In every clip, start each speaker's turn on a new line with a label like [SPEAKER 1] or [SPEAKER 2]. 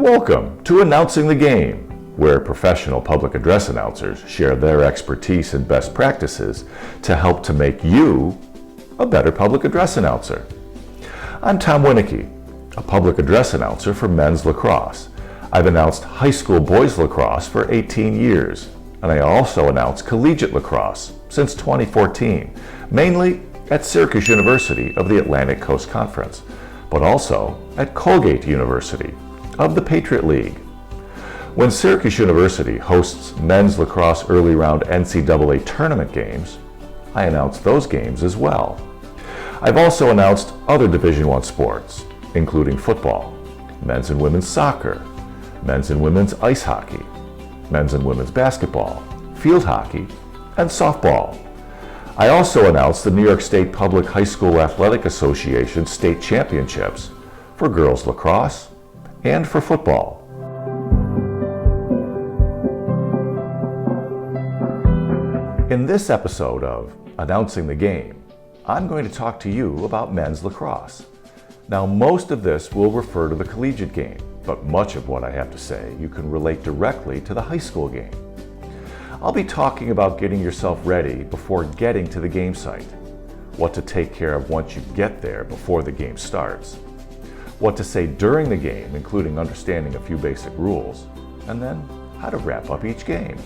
[SPEAKER 1] and welcome to Announcing the Game, where professional public address announcers share their expertise and best practices to help to make you a better public address announcer. I'm Tom Winnicky, a public address announcer for men's lacrosse. I've announced high school boys lacrosse for 18 years, and I also announce collegiate lacrosse since 2014, mainly at Syracuse University of the Atlantic Coast Conference, but also at Colgate University of the Patriot League. When Syracuse University hosts men's lacrosse early round NCAA tournament games, I announce those games as well. I've also announced other Division I sports, including football, men's and women's soccer, men's and women's ice hockey, men's and women's basketball, field hockey, and softball. I also announced the New York State Public High School Athletic Association state championships for girls lacrosse and for football. In this episode of Announcing the Game, I'm going to talk to you about men's lacrosse. Now, most of this will refer to the collegiate game, but much of what I have to say you can relate directly to the high school game. I'll be talking about getting yourself ready before getting to the game site, what to take care of once you get there before the game starts, what to say during the game, including understanding a few basic rules, and then how to wrap up each game.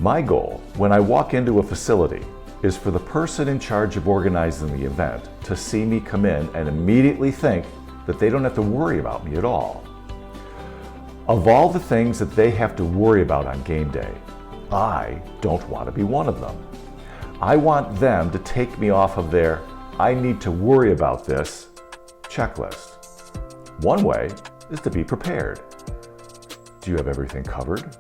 [SPEAKER 1] My goal when I walk into a facility is for the person in charge of organizing the event to see me come in and immediately think that they don't have to worry about me at all. Of all the things that they have to worry about on game day, I don't want to be one of them. I want them to take me off of their "I need to worry about this" checklist. One way is to be prepared. Do you have everything covered?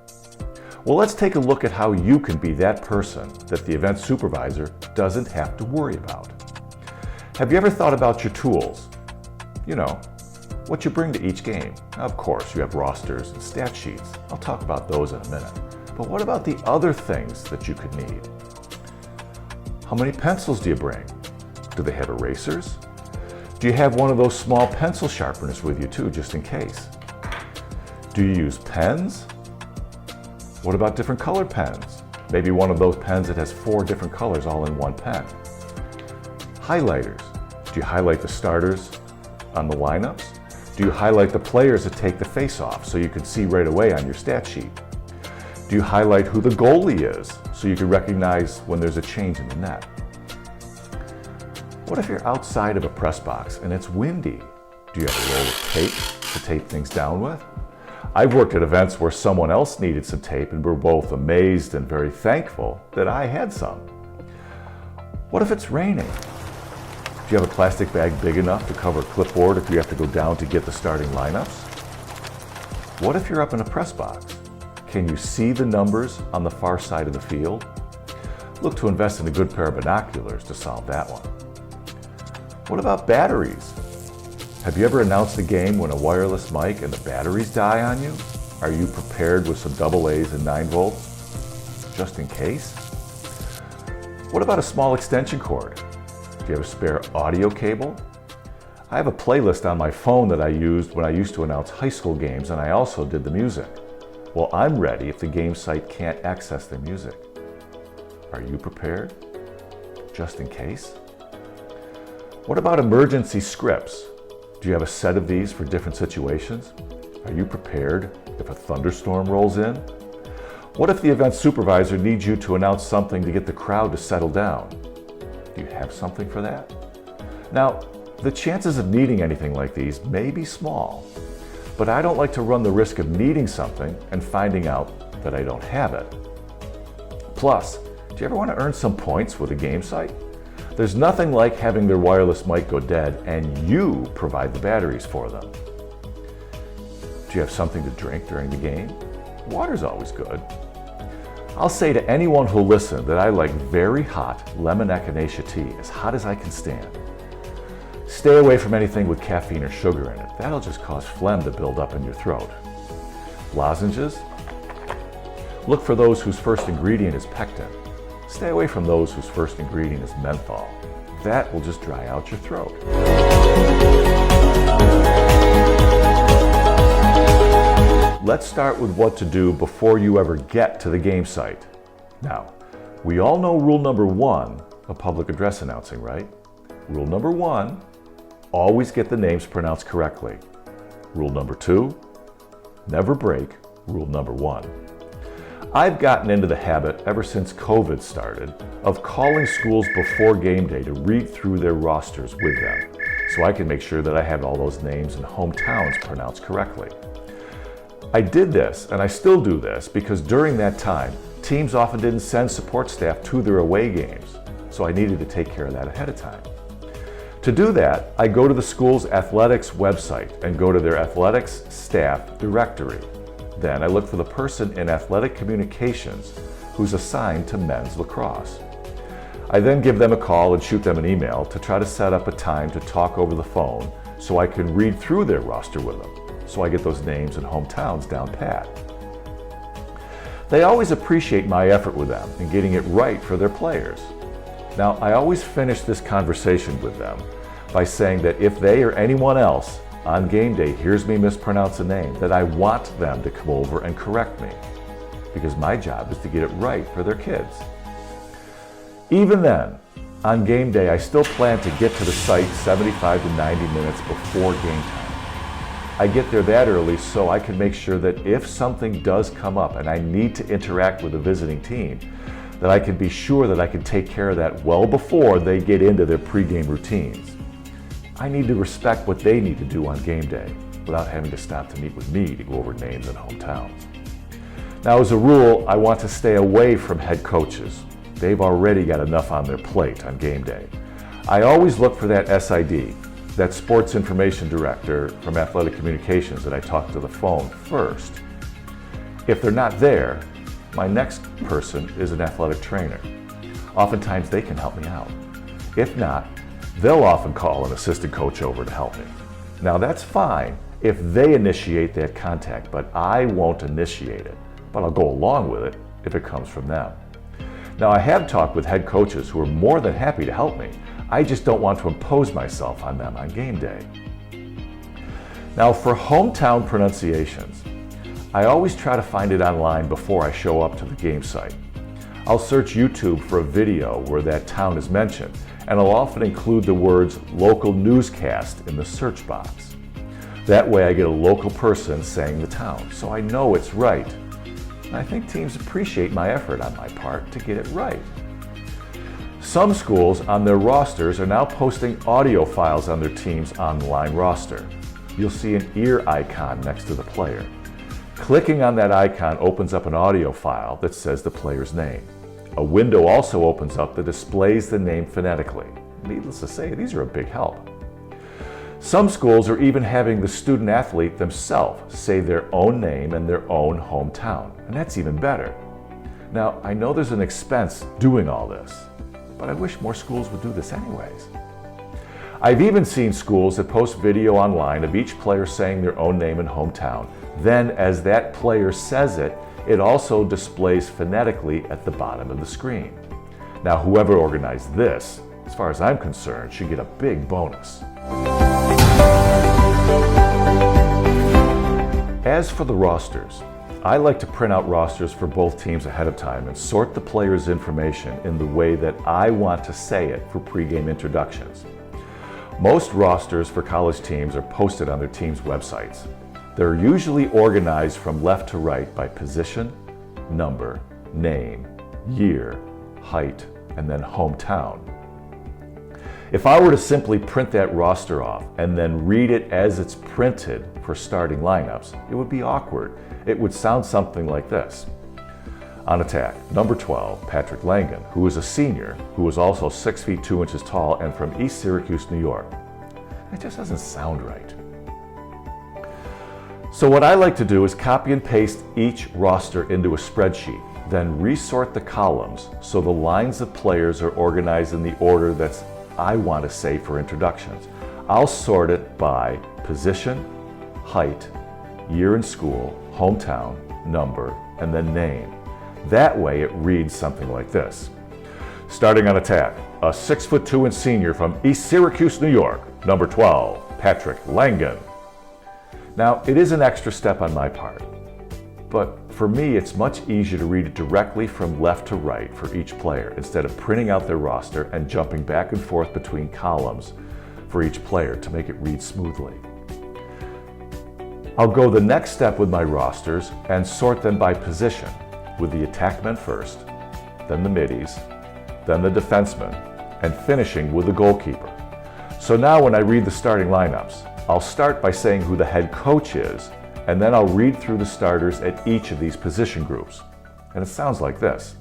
[SPEAKER 1] Well, let's take a look at how you can be that person that the event supervisor doesn't have to worry about. Have you ever thought about your tools? You know, what you bring to each game. Of course, you have rosters and stat sheets. I'll talk about those in a minute. But what about the other things that you could need? How many pencils do you bring? Do they have erasers? Do you have one of those small pencil sharpeners with you too, just in case? Do you use pens? What about different colored pens? Maybe one of those pens that has 4 different colors all in one pen. Highlighters. Do you highlight the starters on the lineups? Do you highlight the players that take the face off so you can see right away on your stat sheet? Do you highlight who the goalie is so you can recognize when there's a change in the net? What if you're outside of a press box and it's windy? Do you have a roll of tape to tape things down with? I've worked at events where someone else needed some tape and were both amazed and very thankful that I had some. What if it's raining? Do you have a plastic bag big enough to cover a clipboard if you have to go down to get the starting lineups? What if you're up in a press box? Can you see the numbers on the far side of the field? Look to invest in a good pair of binoculars to solve that one. What about batteries? Have you ever announced a game when a wireless mic and the batteries die on you? Are you prepared with some AA's and 9 volts? Just in case? What about a small extension cord? Do you have a spare audio cable? I have a playlist on my phone that I used when I used to announce high school games, and I also did the music. Well, I'm ready if the game site can't access the music. Are you prepared? Just in case? What about emergency scripts? Do you have a set of these for different situations? Are you prepared if a thunderstorm rolls in? What if the event supervisor needs you to announce something to get the crowd to settle down? Do you have something for that? Now, the chances of needing anything like these may be small, but I don't like to run the risk of needing something and finding out that I don't have it. Plus, do you ever want to earn some points with a game site? There's nothing like having their wireless mic go dead and you provide the batteries for them. Do you have something to drink during the game? Water's always good. I'll say to anyone who'll listen that I like very hot lemon echinacea tea, as hot as I can stand. Stay away from anything with caffeine or sugar in it. That'll just cause phlegm to build up in your throat. Lozenges? Look for those whose first ingredient is pectin. Stay away from those whose first ingredient is menthol. That will just dry out your throat. Let's start with what to do before you ever get to the game site. Now, we all know rule number 1 of public address announcing, right? Rule number 1, always get the names pronounced correctly. Rule number 2, never break rule number 1. I've gotten into the habit ever since COVID started of calling schools before game day to read through their rosters with them so I can make sure that I have all those names and hometowns pronounced correctly. I did this, and I still do this, because during that time, teams often didn't send support staff to their away games, so I needed to take care of that ahead of time. To do that, I go to the school's athletics website and go to their athletics staff directory. Then I look for the person in athletic communications who's assigned to men's lacrosse. I then give them a call and shoot them an email to try to set up a time to talk over the phone so I can read through their roster with them, so I get those names and hometowns down pat. They always appreciate my effort with them in getting it right for their players. Now, I always finish this conversation with them by saying that if they or anyone else on game day hears me mispronounce a name, that I want them to come over and correct me, because my job is to get it right for their kids. Even then, on game day, I still plan to get to the site 75 to 90 minutes before game time. I get there that early so I can make sure that if something does come up and I need to interact with the visiting team, that I can be sure that I can take care of that well before they get into their pregame routines. I need to respect what they need to do on game day without having to stop to meet with me to go over names and hometowns. Now, as a rule, I want to stay away from head coaches. They've already got enough on their plate on game day. I always look for that SID, that sports information director from athletic communications that I talk to the phone first. If they're not there, my next person is an athletic trainer. Oftentimes they can help me out. If not, they'll often call an assistant coach over to help me. Now that's fine if they initiate that contact, but I won't initiate it. But I'll go along with it if it comes from them. Now, I have talked with head coaches who are more than happy to help me. I just don't want to impose myself on them on game day. Now, for hometown pronunciations, I always try to find it online before I show up to the game site. I'll search YouTube for a video where that town is mentioned, and I'll often include the words local newscast in the search box. That way I get a local person saying the town, so I know it's right. And I think teams appreciate my effort on my part to get it right. Some schools on their rosters are now posting audio files on their team's online roster. You'll see an ear icon next to the player. Clicking on that icon opens up an audio file that says the player's name. A window also opens up that displays the name phonetically. Needless to say, these are a big help. Some schools are even having the student athlete themselves say their own name and their own hometown, and that's even better. Now, I know there's an expense doing all this, but I wish more schools would do this anyways. I've even seen schools that post video online of each player saying their own name and hometown. Then, as that player says it, it also displays phonetically at the bottom of the screen. Now, whoever organized this, as far as I'm concerned, should get a big bonus. As for the rosters, I like to print out rosters for both teams ahead of time and sort the players' information in the way that I want to say it for pregame introductions. Most rosters for college teams are posted on their teams' websites. They're usually organized from left to right by position, number, name, year, height, and then hometown. If I were to simply print that roster off and then read it as it's printed for starting lineups, it would be awkward. It would sound something like this. On attack, number 12, Patrick Langan, who is a senior, who is also 6 feet 2 inches tall and from East Syracuse, New York. That just doesn't sound right. So what I like to do is copy and paste each roster into a spreadsheet, then resort the columns so the lines of players are organized in the order that's I want to say for introductions. I'll sort it by position, height, year in school, hometown, number, and then name. That way it reads something like this. Starting on attack, a 6'2" and senior from East Syracuse, New York, number 12, Patrick Langen. Now, it is an extra step on my part, but for me, it's much easier to read it directly from left to right for each player instead of printing out their roster and jumping back and forth between columns for each player to make it read smoothly. I'll go the next step with my rosters and sort them by position, with the attackmen first, then the middies, then the defensemen, and finishing with the goalkeeper. So now when I read the starting lineups, I'll start by saying who the head coach is, and then I'll read through the starters at each of these position groups. And it sounds like this.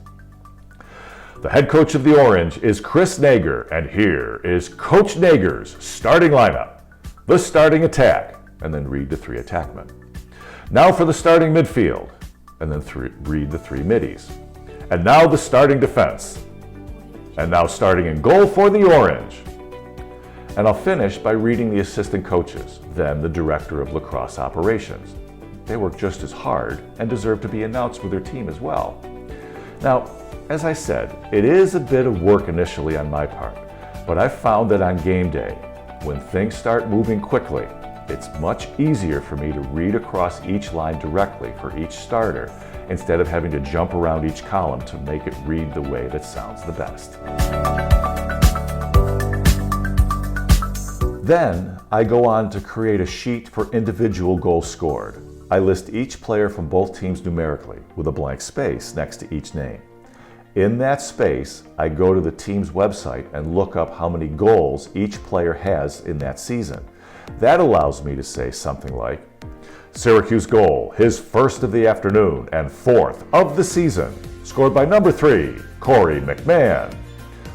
[SPEAKER 1] The head coach of the Orange is Chris Nager, and here is Coach Nager's starting lineup. The starting attack, and then read the 3 attackmen. Now for the starting midfield, and then read the 3 middies. And now the starting defense. And now starting in goal for the Orange. And I'll finish by reading the assistant coaches, then the director of lacrosse operations. They work just as hard and deserve to be announced with their team as well. Now, as I said, it is a bit of work initially on my part, but I've found that on game day, when things start moving quickly, it's much easier for me to read across each line directly for each starter instead of having to jump around each column to make it read the way that sounds the best. Then I go on to create a sheet for individual goals scored. I list each player from both teams numerically with a blank space next to each name. In that space, I go to the team's website and look up how many goals each player has in that season. That allows me to say something like, Syracuse goal, his first of the afternoon and 4th of the season, scored by number 3, Corey McMahon,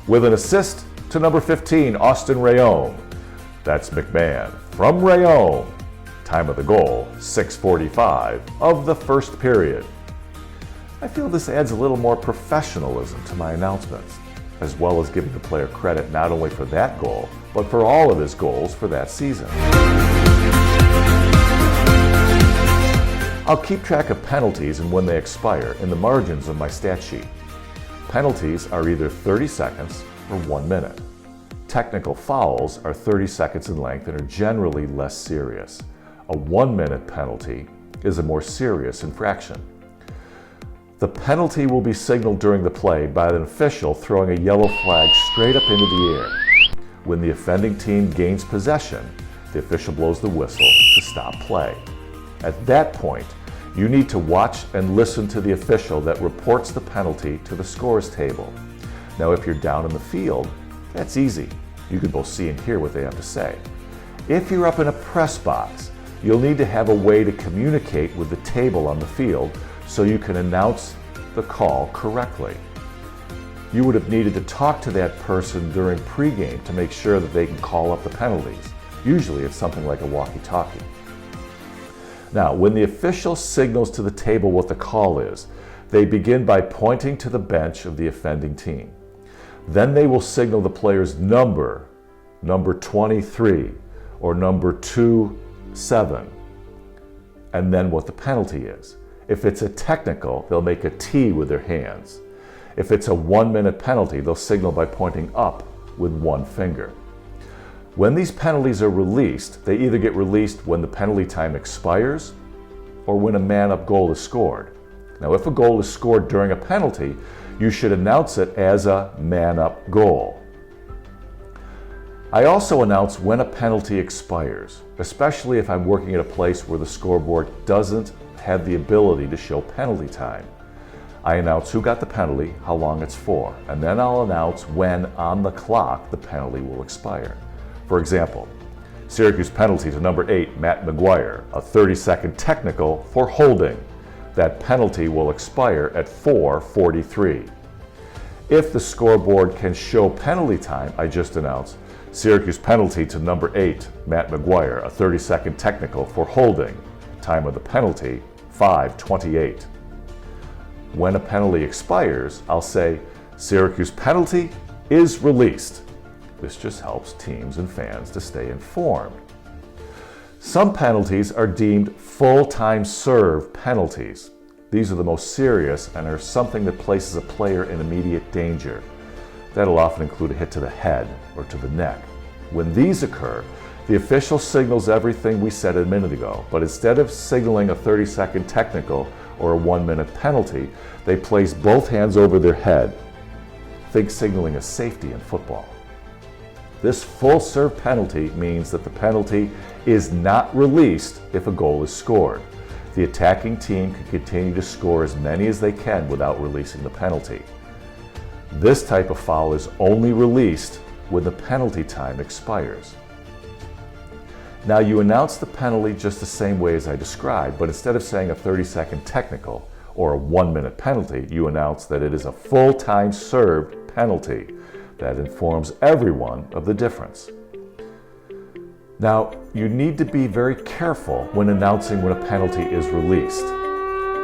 [SPEAKER 1] with an assist to number 15, Austin Rayome. That's McMahon from Rayome. Time of the goal, 6:45 of the first period. I feel this adds a little more professionalism to my announcements, as well as giving the player credit not only for that goal, but for all of his goals for that season. I'll keep track of penalties and when they expire in the margins of my stat sheet. Penalties are either 30 seconds or 1 minute. Technical fouls are 30 seconds in length and are generally less serious. A 1-minute penalty is a more serious infraction. The penalty will be signaled during the play by an official throwing a yellow flag straight up into the air. When the offending team gains possession, the official blows the whistle to stop play. At that point, you need to watch and listen to the official that reports the penalty to the scores table. Now, if you're down in the field, that's easy. You can both see and hear what they have to say. If you're up in a press box, you'll need to have a way to communicate with the table on the field so you can announce the call correctly. You would have needed to talk to that person during pregame to make sure that they can call up the penalties. Usually it's something like a walkie-talkie. Now, when the official signals to the table what the call is, they begin by pointing to the bench of the offending team. Then they will signal the player's number 23 or number 27, and then what the penalty is. If it's a technical, they'll make a T with their hands. If it's a 1-minute penalty, they'll signal by pointing up with one finger. When these penalties are released, they either get released when the penalty time expires or when a man-up goal is scored. Now, if a goal is scored during a penalty, you should announce it as a man-up goal. I also announce when a penalty expires, especially if I'm working at a place where the scoreboard doesn't have the ability to show penalty time. I announce who got the penalty, how long it's for, and then I'll announce when on the clock the penalty will expire. For example, Syracuse penalty to number 8, Matt McGuire, a 30-second technical for holding. That penalty will expire at 4:43. If the scoreboard can show penalty time, I just announce Syracuse penalty to number 8, Matt McGuire, a 30-second technical for holding. Time of the penalty, 5:28. When a penalty expires, I'll say Syracuse penalty is released. This just helps teams and fans to stay informed. Some penalties are deemed full-time serve penalties. These are the most serious and are something that places a player in immediate danger. That'll often include a hit to the head or to the neck. When these occur, the official signals everything we said a minute ago, but instead of signaling a 30-second technical or a 1-minute penalty, they place both hands over their head. Think signaling a safety in football. This full serve penalty means that the penalty is not released if a goal is scored. The attacking team can continue to score as many as they can without releasing the penalty. This type of foul is only released when the penalty time expires. Now you announce the penalty just the same way as I described, but instead of saying a 30-second technical or a 1-minute penalty, you announce that it is a full-time served penalty. That informs everyone of the difference. Now, you need to be very careful when announcing when a penalty is released.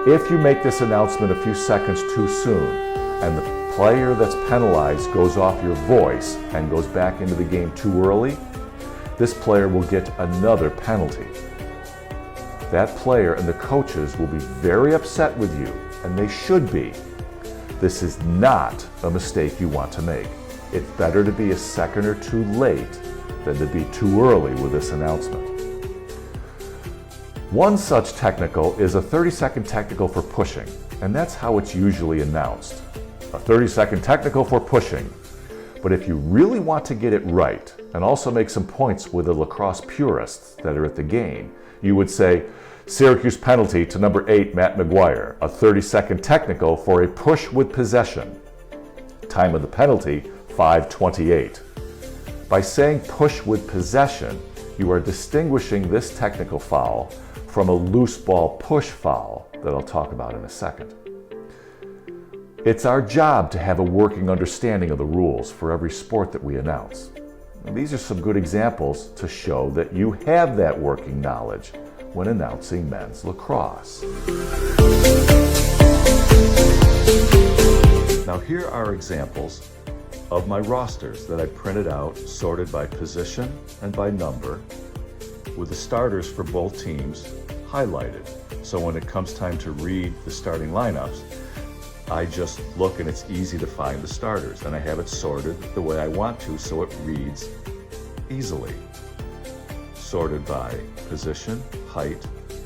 [SPEAKER 1] If you make this announcement a few seconds too soon and the player that's penalized goes off your voice and goes back into the game too early, this player will get another penalty. That player and the coaches will be very upset with you, and they should be. This is not a mistake you want to make. It's better to be a second or two late than to be too early with this announcement. One such technical is a 30-second technical for pushing, and that's how it's usually announced. A 30-second technical for pushing. But if you really want to get it right and also make some points with the lacrosse purists that are at the game, you would say, Syracuse penalty to number 8, Matt McGuire, a 30-second technical for a push with possession. Time of the penalty, 5:28. By saying push with possession, you are distinguishing this technical foul from a loose ball push foul that I'll talk about in a second. It's our job to have a working understanding of the rules for every sport that we announce. And these are some good examples to show that you have that working knowledge when announcing men's lacrosse. Now here are examples of my rosters that I printed out, sorted by position and by number, with the starters for both teams highlighted. So when it comes time to read the starting lineups, I just look and it's easy to find the starters, and I have it sorted the way I want to so it reads easily. Sorted by position, height,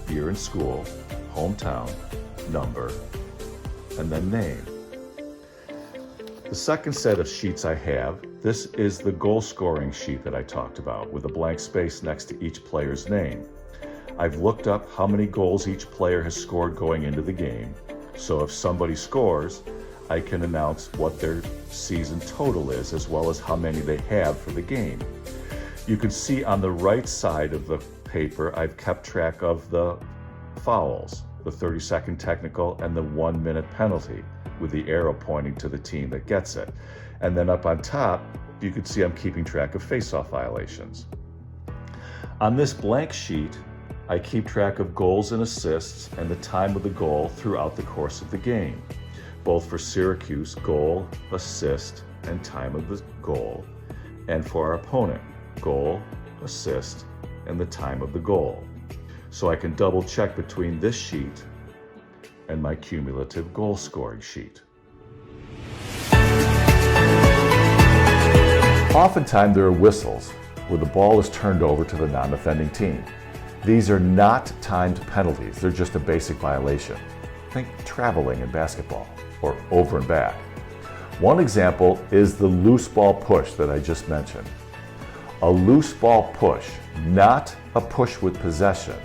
[SPEAKER 1] year in school, hometown, number, and then name. The second set of sheets I have, this is the goal scoring sheet that I talked about with a blank space next to each player's name. I've looked up how many goals each player has scored going into the game. So if somebody scores, I can announce what their season total is, as well as how many they have for the game. You can see on the right side of the paper, I've kept track of the fouls, the 30-second technical and the 1-minute penalty, with the arrow pointing to the team that gets it. And then up on top, you can see I'm keeping track of face-off violations. On this blank sheet, I keep track of goals and assists and the time of the goal throughout the course of the game, both for Syracuse, goal, assist, and time of the goal, and for our opponent, goal, assist, and the time of the goal. So I can double check between this sheet and my cumulative goal scoring sheet. Oftentimes there are whistles where the ball is turned over to the non-offending team. These are not timed penalties, they're just a basic violation. Think traveling in basketball, or over and back. One example is the loose ball push that I just mentioned. A loose ball push, not a push with possession,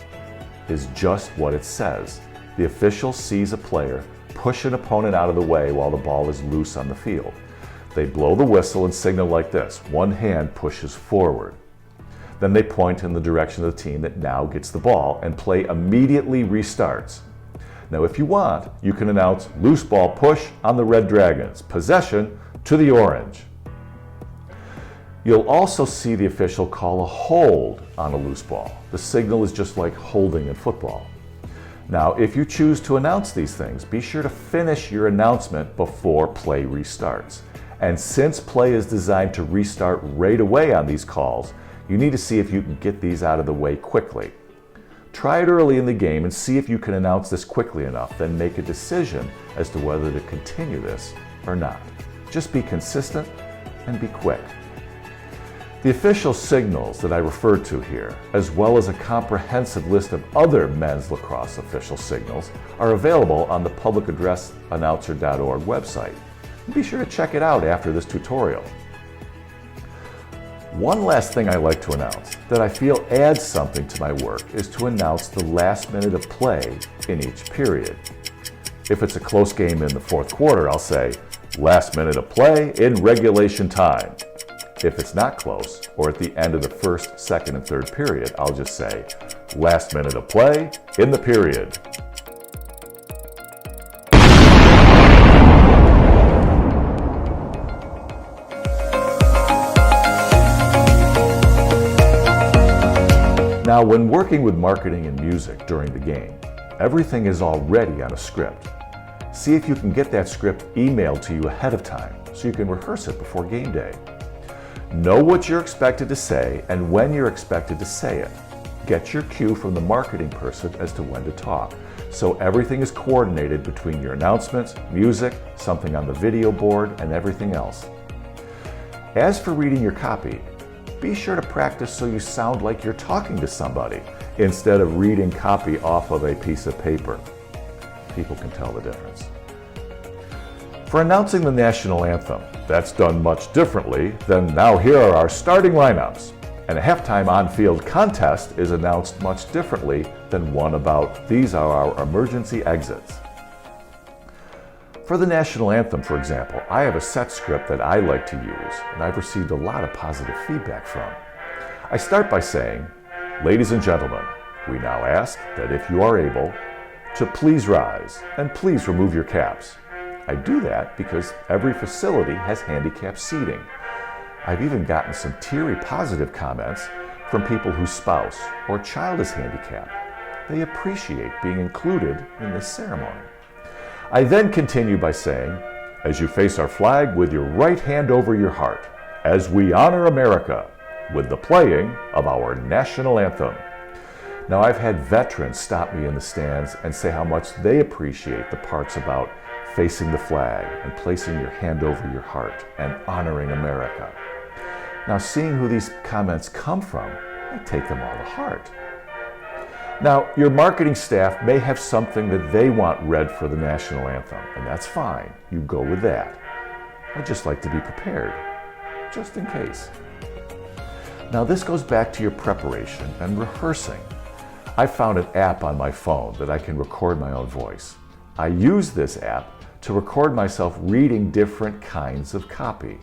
[SPEAKER 1] is just what it says. The official sees a player push an opponent out of the way while the ball is loose on the field. They blow the whistle and signal like this. One hand pushes forward. Then they point in the direction of the team that now gets the ball, and play immediately restarts. Now if you want, you can announce loose ball push on the Red Dragons, possession to the Orange. You'll also see the official call a hold on a loose ball. The signal is just like holding in football. Now if you choose to announce these things, be sure to finish your announcement before play restarts. And since play is designed to restart right away on these calls, you need to see if you can get these out of the way quickly. Try it early in the game and see if you can announce this quickly enough, then make a decision as to whether to continue this or not. Just be consistent and be quick. The official signals that I referred to here, as well as a comprehensive list of other men's lacrosse official signals, are available on the publicaddressannouncer.org website. Be sure to check it out after this tutorial. One last thing I like to announce that I feel adds something to my work is to announce the last minute of play in each period. If it's a close game in the fourth quarter, I'll say, last minute of play in regulation time. If it's not close, or at the end of the first, second, and third period, I'll just say, last minute of play in the period. Now, when working with marketing and music during the game, everything is already on a script. See if you can get that script emailed to you ahead of time so you can rehearse it before game day. Know what you're expected to say and when you're expected to say it. Get your cue from the marketing person as to when to talk, so everything is coordinated between your announcements, music, something on the video board, and everything else. As for reading your copy, be sure to practice so you sound like you're talking to somebody instead of reading copy off of a piece of paper. People can tell the difference. For announcing the national anthem, that's done much differently than now here are our starting lineups. And a halftime on-field contest is announced much differently than one about these are our emergency exits. For the national anthem, for example, I have a set script that I like to use and I've received a lot of positive feedback from. I start by saying, ladies and gentlemen, we now ask that if you are able, to please rise and please remove your caps. I do that because every facility has handicapped seating. I've even gotten some teary positive comments from people whose spouse or child is handicapped. They appreciate being included in this ceremony. I then continue by saying, as you face our flag with your right hand over your heart, as we honor America with the playing of our national anthem. Now, I've had veterans stop me in the stands and say how much they appreciate the parts about facing the flag and placing your hand over your heart and honoring America. Now, seeing who these comments come from, I take them all to heart. Now, your marketing staff may have something that they want read for the national anthem, and that's fine. You go with that. I just like to be prepared, just in case. Now, this goes back to your preparation and rehearsing. I found an app on my phone that I can record my own voice. I use this app to record myself reading different kinds of copy.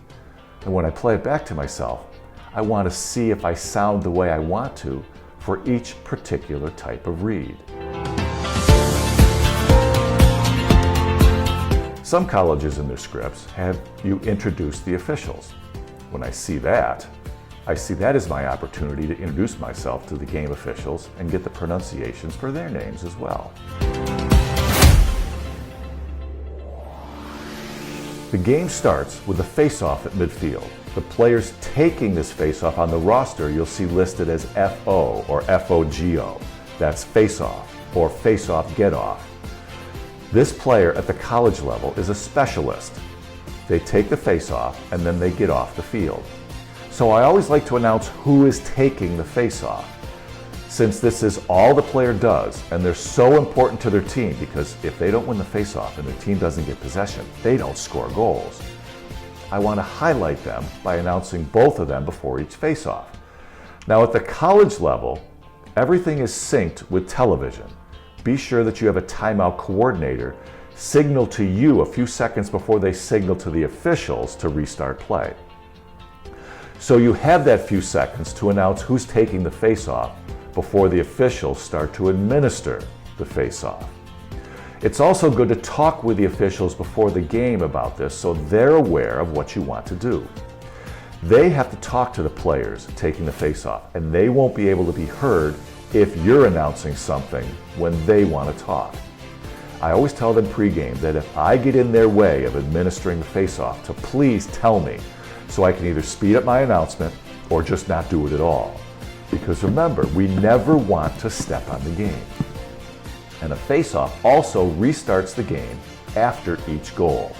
[SPEAKER 1] And when I play it back to myself, I want to see if I sound the way I want to for each particular type of read. Some colleges in their scripts have you introduce the officials. When I see that as my opportunity to introduce myself to the game officials and get the pronunciations for their names as well. The game starts with a face-off at midfield. The players taking this face-off on the roster you'll see listed as FO or FOGO. That's face-off or face-off get-off. This player at the college level is a specialist. They take the face-off and then they get off the field. So I always like to announce who is taking the face-off, since this is all the player does, and they're so important to their team because if they don't win the face-off and their team doesn't get possession, they don't score goals. I want to highlight them by announcing both of them before each face-off. Now at the college level, everything is synced with television. Be sure that you have a timeout coordinator signal to you a few seconds before they signal to the officials to restart play. So you have that few seconds to announce who's taking the face-off before the officials start to administer the face-off. It's also good to talk with the officials before the game about this so they're aware of what you want to do. They have to talk to the players taking the face-off, and they won't be able to be heard if you're announcing something when they want to talk. I always tell them pregame that if I get in their way of administering the face-off, to please tell me so I can either speed up my announcement or just not do it at all. Because remember, we never want to step on the game. And a face-off also restarts the game after each goal.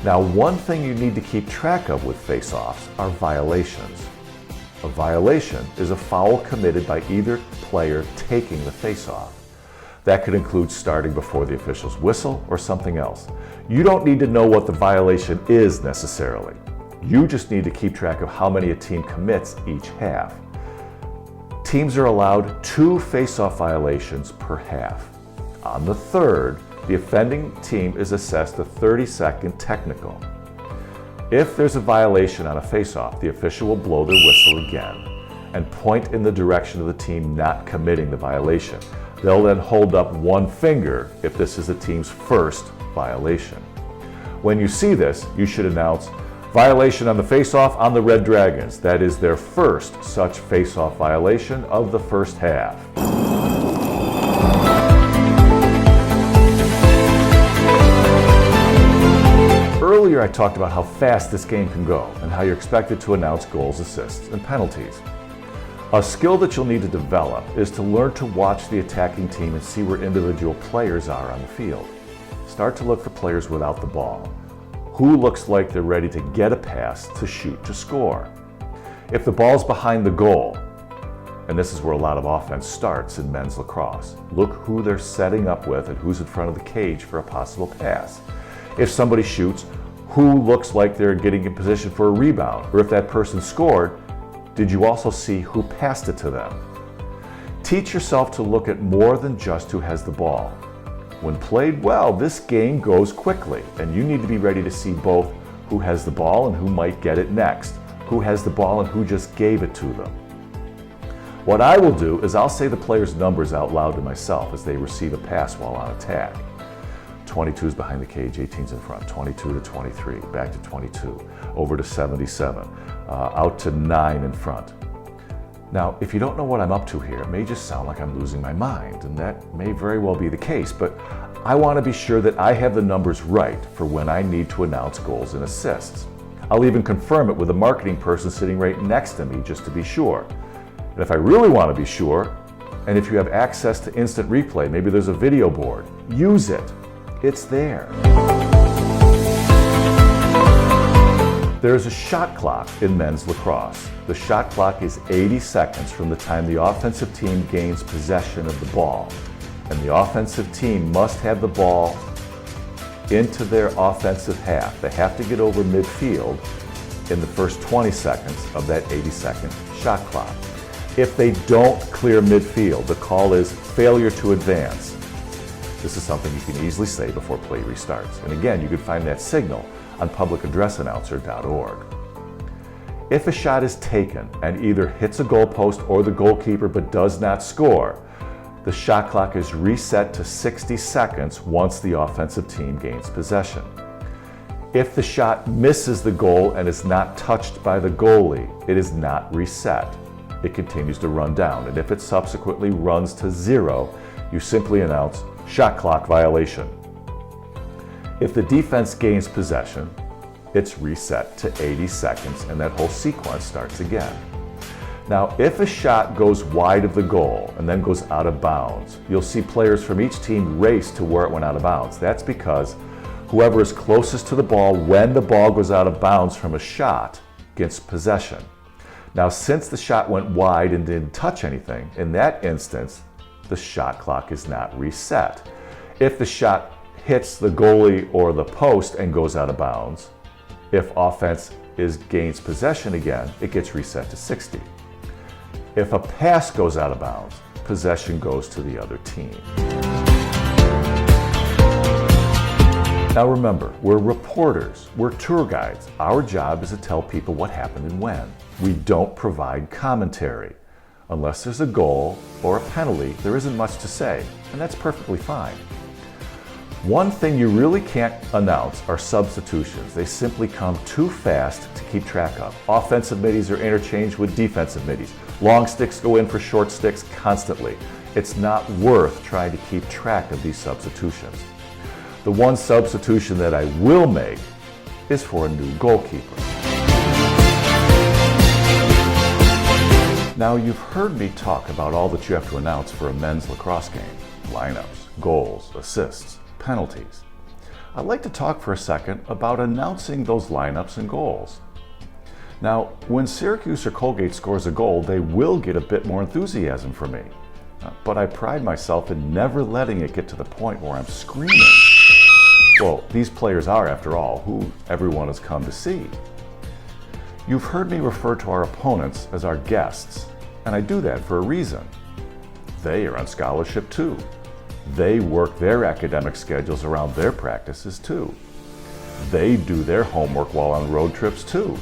[SPEAKER 1] Now, one thing you need to keep track of with face-offs are violations. A violation is a foul committed by either player taking the face-off. That could include starting before the official's whistle or something else. You don't need to know what the violation is necessarily. You just need to keep track of how many a team commits each half. Teams are allowed 2 face-off violations per half. On the third, the offending team is assessed a 30-second technical. If there's a violation on a face-off, the official will blow their whistle again and point in the direction of the team not committing the violation. They'll then hold up one finger if this is the team's first violation. When you see this, you should announce, "Violation on the face-off on the Red Dragons." That is their first such face-off violation of the first half. Earlier I talked about how fast this game can go and how you're expected to announce goals, assists, and penalties. A skill that you'll need to develop is to learn to watch the attacking team and see where individual players are on the field. Start to look for players without the ball. Who looks like they're ready to get a pass to shoot to score? If the ball's behind the goal, and this is where a lot of offense starts in men's lacrosse, look who they're setting up with and who's in front of the cage for a possible pass. If somebody shoots, who looks like they're getting in position for a rebound? Or if that person scored, did you also see who passed it to them? Teach yourself to look at more than just who has the ball. When played well, this game goes quickly, and you need to be ready to see both who has the ball and who might get it next, who has the ball and who just gave it to them. What I will do is I'll say the players' numbers out loud to myself as they receive a pass while on attack. 22 is behind the cage, 18's in front, 22 to 23, back to 22, over to 77, out to 9 in front. Now, if you don't know what I'm up to here, it may just sound like I'm losing my mind, and that may very well be the case, but I want to be sure that I have the numbers right for when I need to announce goals and assists. I'll even confirm it with a marketing person sitting right next to me just to be sure. And if I really want to be sure, and if you have access to instant replay, maybe there's a video board, use it. It's there. There's a shot clock in men's lacrosse. The shot clock is 80 seconds from the time the offensive team gains possession of the ball. And the offensive team must have the ball into their offensive half. They have to get over midfield in the first 20 seconds of that 80-second shot clock. If they don't clear midfield, the call is failure to advance. This is something you can easily say before play restarts. And again, you can find that signal on publicaddressannouncer.org. If a shot is taken and either hits a goalpost or the goalkeeper but does not score, the shot clock is reset to 60 seconds once the offensive team gains possession. If the shot misses the goal and is not touched by the goalie, it is not reset. It continues to run down, and if it subsequently runs to 0, you simply announce shot clock violation. If the defense gains possession, it's reset to 80 seconds and that whole sequence starts again. Now, if a shot goes wide of the goal and then goes out of bounds, you'll see players from each team race to where it went out of bounds. That's because whoever is closest to the ball when the ball goes out of bounds from a shot gets possession. Now, since the shot went wide and didn't touch anything, in that instance, the shot clock is not reset. If the shot hits the goalie or the post and goes out of bounds, if offense gains possession again, it gets reset to 60. If a pass goes out of bounds, possession goes to the other team. Now remember, we're reporters, we're tour guides. Our job is to tell people what happened and when. We don't provide commentary. Unless there's a goal or a penalty, there isn't much to say, and that's perfectly fine. One thing you really can't announce are substitutions. They simply come too fast to keep track of. Offensive middies are interchanged with defensive middies. Long sticks go in for short sticks constantly. It's not worth trying to keep track of these substitutions. The one substitution that I will make is for a new goalkeeper. Now, you've heard me talk about all that you have to announce for a men's lacrosse game: lineups, goals, assists, penalties. I'd like to talk for a second about announcing those lineups and goals. Now, when Syracuse or Colgate scores a goal, they will get a bit more enthusiasm from me. But I pride myself in never letting it get to the point where I'm screaming. Well, these players are, after all, who everyone has come to see. You've heard me refer to our opponents as our guests, and I do that for a reason. They are on scholarship too. They work their academic schedules around their practices too. They do their homework while on road trips too.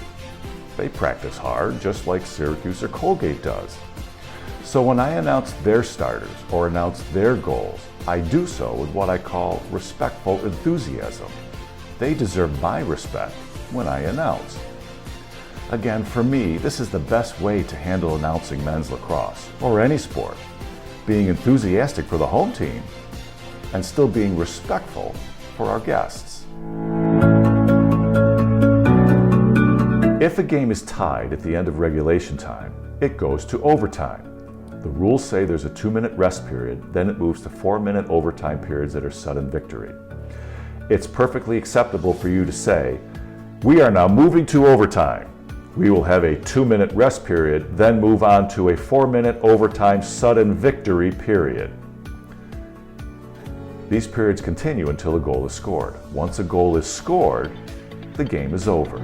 [SPEAKER 1] They practice hard, just like Syracuse or Colgate does. So when I announce their starters or announce their goals, I do so with what I call respectful enthusiasm. They deserve my respect when I announce. Again, for me, this is the best way to handle announcing men's lacrosse, or any sport. Being enthusiastic for the home team, and still being respectful for our guests. If a game is tied at the end of regulation time, it goes to overtime. The rules say there's a 2-minute rest period, then it moves to 4-minute overtime periods that are sudden victory. It's perfectly acceptable for you to say, "We are now moving to overtime. We will have a 2-minute rest period, then move on to a 4-minute overtime sudden victory period." These periods continue until a goal is scored. Once a goal is scored, the game is over.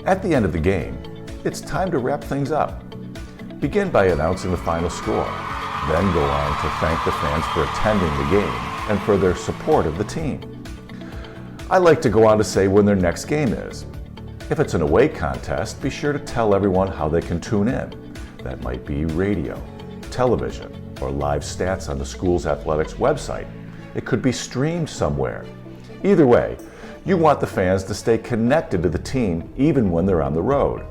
[SPEAKER 1] At the end of the game, it's time to wrap things up. Begin by announcing the final score, then go on to thank the fans for attending the game and for their support of the team. I like to go on to say when their next game is. If it's an away contest, be sure to tell everyone how they can tune in. That might be radio, television, or live stats on the school's athletics website. It could be streamed somewhere. Either way, you want the fans to stay connected to the team even when they're on the road.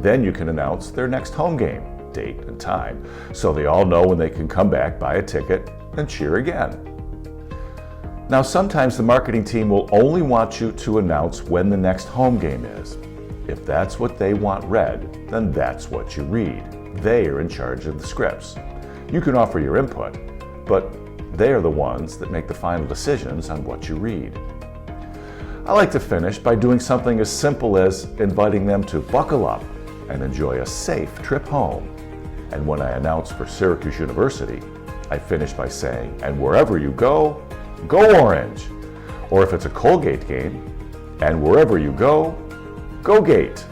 [SPEAKER 1] Then you can announce their next home game, date and time, so they all know when they can come back, buy a ticket, and cheer again. Now, sometimes the marketing team will only want you to announce when the next home game is. If that's what they want read, then that's what you read. They are in charge of the scripts. You can offer your input, but they are the ones that make the final decisions on what you read. I like to finish by doing something as simple as inviting them to buckle up and enjoy a safe trip home. And when I announce for Syracuse University, I finish by saying, "And wherever you go, go Orange." Or if it's a Colgate game, "And wherever you go, go Gate."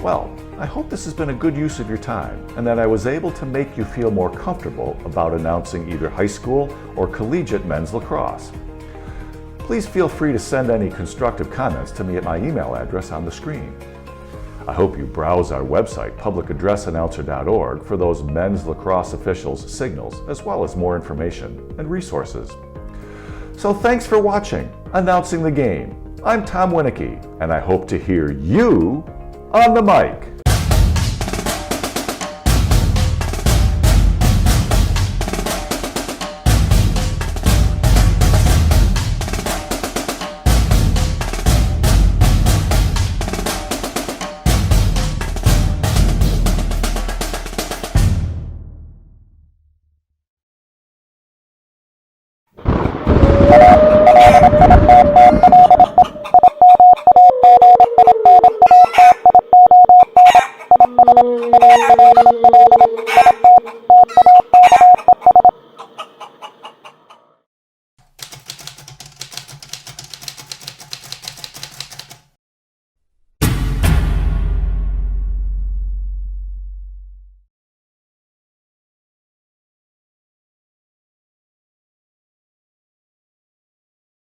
[SPEAKER 1] Well, I hope this has been a good use of your time and that I was able to make you feel more comfortable about announcing either high school or collegiate men's lacrosse. Please feel free to send any constructive comments to me at my email address on the screen. I hope you browse our website, publicaddressannouncer.org, for those men's lacrosse officials' signals, as well as more information and resources. So thanks for watching Announcing the Game. I'm Tom Winicki, and I hope to hear you on the mic.